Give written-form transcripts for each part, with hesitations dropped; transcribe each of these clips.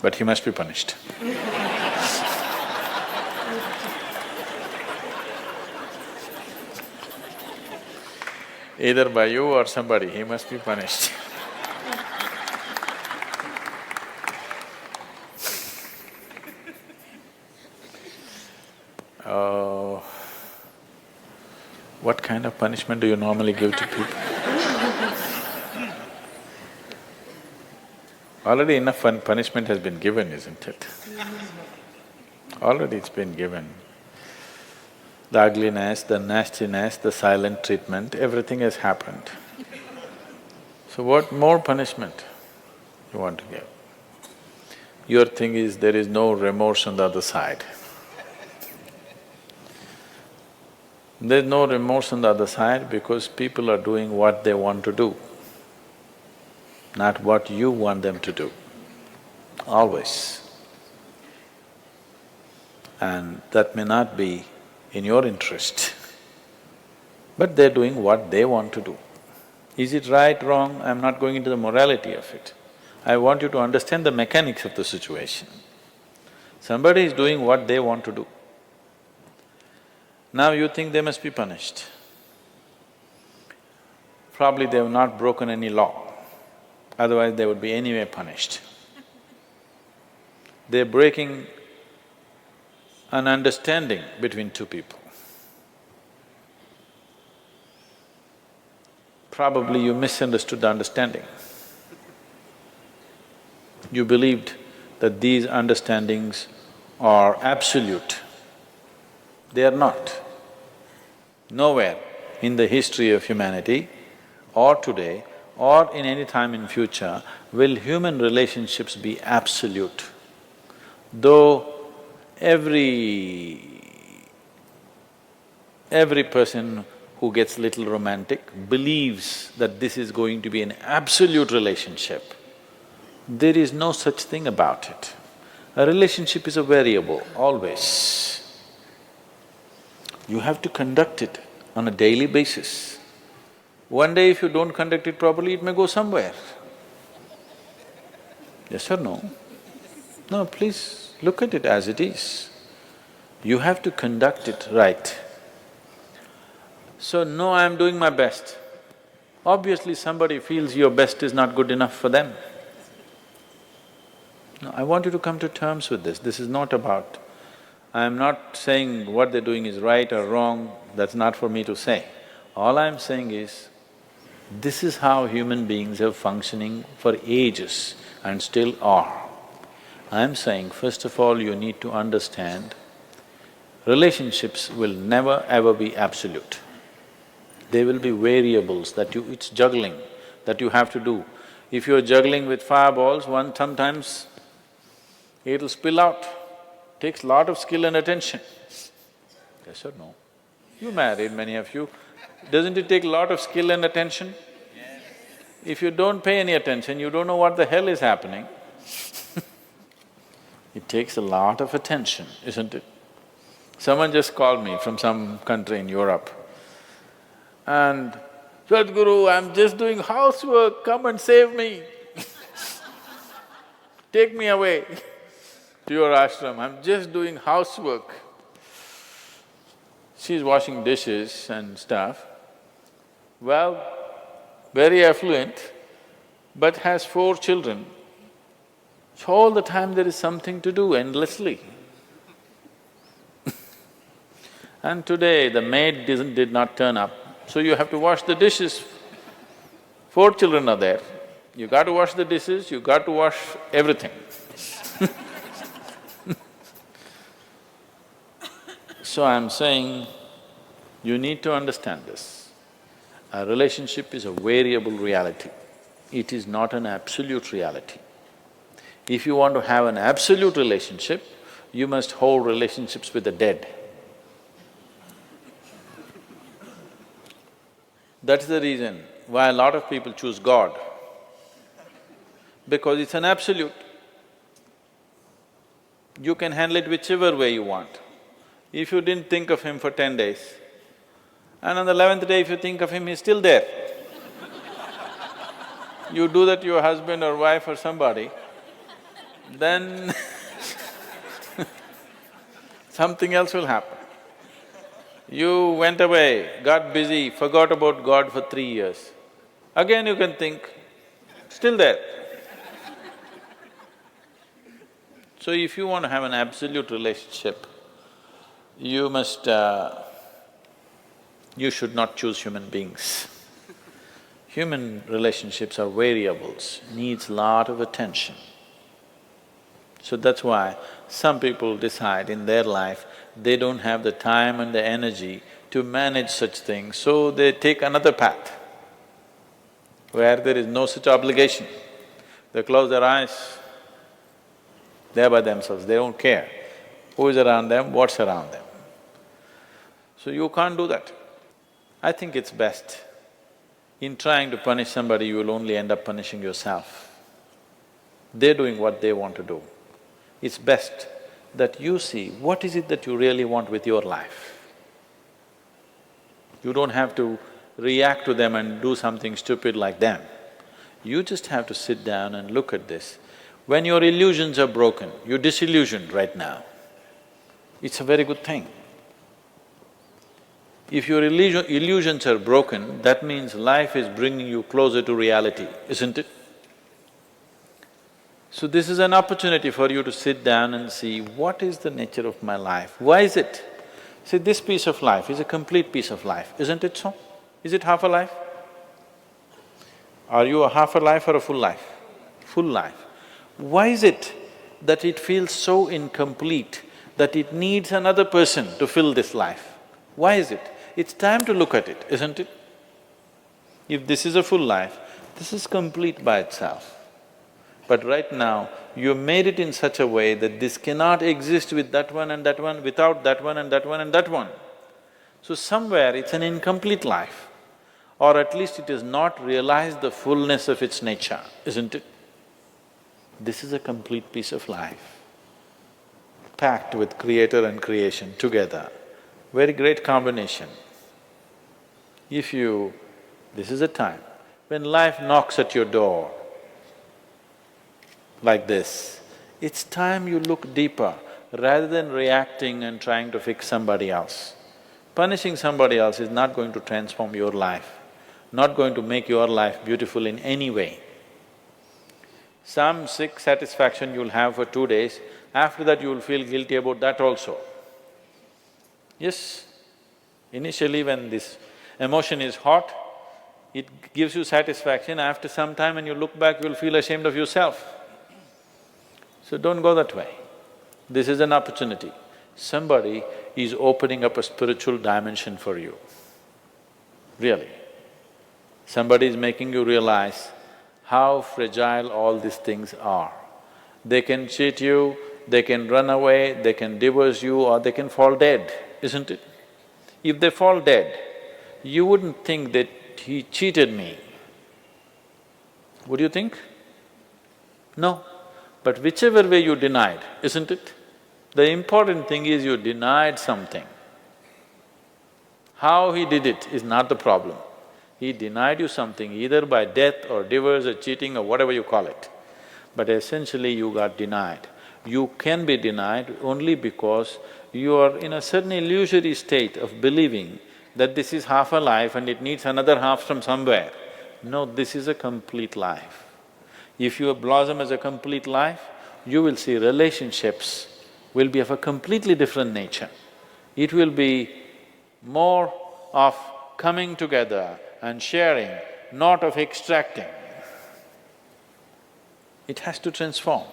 but he must be punished. Either by you or somebody, he must be punished. Oh, what kind of punishment do you normally give to people? Already enough punishment has been given, isn't it? Already it's been given. The ugliness, the nastiness, the silent treatment, everything has happened. So what more punishment you want to give? Your thing is there is no remorse on the other side. There's no remorse on the other side because people are doing what they want to do, not what you want them to do, always. And that may not be in your interest, but they're doing what they want to do. Is it right, wrong? I'm not going into the morality of it. I want you to understand the mechanics of the situation. Somebody is doing what they want to do. Now you think they must be punished. Probably they have not broken any law, otherwise they would be anyway punished. They're breaking an understanding between two people. Probably you misunderstood the understanding. You believed that these understandings are absolute. They are not. Nowhere in the history of humanity or today or in any time in future will human relationships be absolute. Though every person who gets little romantic believes that this is going to be an absolute relationship, there is no such thing about it. A relationship is a variable, always. You have to conduct it on a daily basis. One day if you don't conduct it properly, it may go somewhere. Yes or no? No, please look at it as it is. You have to conduct it right. So, no, I'm doing my best. Obviously somebody feels your best is not good enough for them. No, I want you to come to terms with this. This is not about… I'm not saying what they're doing is right or wrong, that's not for me to say. All I'm saying is, this is how human beings are functioning for ages and still are. I'm saying, first of all, you need to understand, relationships will never ever be absolute. There will be variables that it's juggling that you have to do. If you're juggling with fireballs, sometimes it'll spill out. Takes lot of skill and attention. Yes or no? You married, many of you. Doesn't it take a lot of skill and attention? Yes. If you don't pay any attention, you don't know what the hell is happening. It takes a lot of attention, isn't it? Someone just called me from some country in Europe and, "Sadhguru, I'm just doing housework, come and save me." Take me away to your ashram, I'm just doing housework. She's washing dishes and stuff. Well, very affluent, but has 4 children. So all the time there is something to do endlessly. And today the maid did not turn up, so you have to wash the dishes. 4 children are there, you got to wash the dishes, you got to wash everything. So I'm saying, you need to understand this. A relationship is a variable reality. It is not an absolute reality. If you want to have an absolute relationship, you must hold relationships with the dead. That's the reason why a lot of people choose God, because it's an absolute. You can handle it whichever way you want. If you didn't think of him for 10 days, and on the 11th day if you think of him, he's still there. You do that to your husband or wife or somebody, then something else will happen. You went away, got busy, forgot about God for 3 years. Again you can think, still there. So if you want to have an absolute relationship, you must… you should not choose human beings. Human relationships are variables, needs lot of attention. So that's why some people decide in their life they don't have the time and the energy to manage such things, so they take another path where there is no such obligation. They close their eyes, they're by themselves, they don't care who is around them, what's around them. So you can't do that. I think it's best, in trying to punish somebody, you will only end up punishing yourself. They're doing what they want to do. It's best that you see what is it that you really want with your life. You don't have to react to them and do something stupid like them. You just have to sit down and look at this. When your illusions are broken, you're disillusioned right now, it's a very good thing. If your illusions are broken, that means life is bringing you closer to reality, isn't it? So this is an opportunity for you to sit down and see, what is the nature of my life? Why is it? See, this piece of life is a complete piece of life, isn't it so? Is it half a life? Are you a half a life or a full life? Full life. Why is it that it feels so incomplete that it needs another person to fill this life? Why is it? It's time to look at it, isn't it? If this is a full life, this is complete by itself. But right now, you made it in such a way that this cannot exist with that one and that one, without that one and that one and that one. So somewhere it's an incomplete life, or at least it has not realized the fullness of its nature, isn't it? This is a complete piece of life, packed with creator and creation together. Very great combination. If you… this is a time when life knocks at your door like this, it's time you look deeper rather than reacting and trying to fix somebody else. Punishing somebody else is not going to transform your life, not going to make your life beautiful in any way. Some sick satisfaction you'll have for 2 days, after that you'll feel guilty about that also. Yes, initially when this emotion is hot, it gives you satisfaction, after some time when you look back, you'll feel ashamed of yourself. So don't go that way. This is an opportunity. Somebody is opening up a spiritual dimension for you, really. Somebody is making you realize how fragile all these things are. They can cheat you, they can run away, they can divorce you, or they can fall dead, isn't it? If they fall dead, you wouldn't think that he cheated me. Would you think? No. But whichever way you denied, isn't it? The important thing is you denied something. How he did it is not the problem. He denied you something either by death or divorce or cheating or whatever you call it. But essentially you got denied. You can be denied only because you are in a certain illusory state of believing that this is half a life and it needs another half from somewhere. No, this is a complete life. If you blossom as a complete life, you will see relationships will be of a completely different nature. It will be more of coming together and sharing, not of extracting. It has to transform.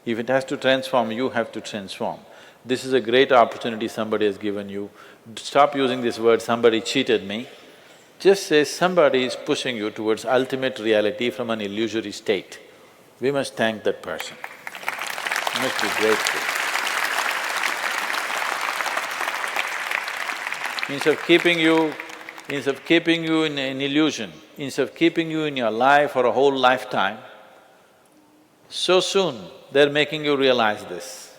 If it has to transform, you have to transform. This is a great opportunity somebody has given you. Stop using this word, somebody cheated me. Just say somebody is pushing you towards ultimate reality from an illusory state. We must thank that person. We must be grateful. Instead of keeping you in an illusion, instead of keeping you in your life for a whole lifetime, so soon they're making you realize this.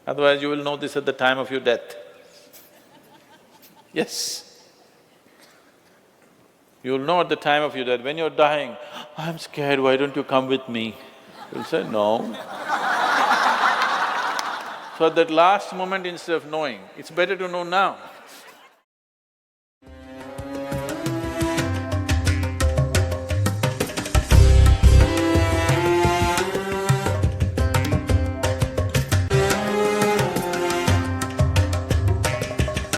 Otherwise you will know this at the time of your death. Yes. You'll know at the time of your death, when you're dying, I'm scared, why don't you come with me? You'll say, no. So at that last moment, instead of knowing, it's better to know now.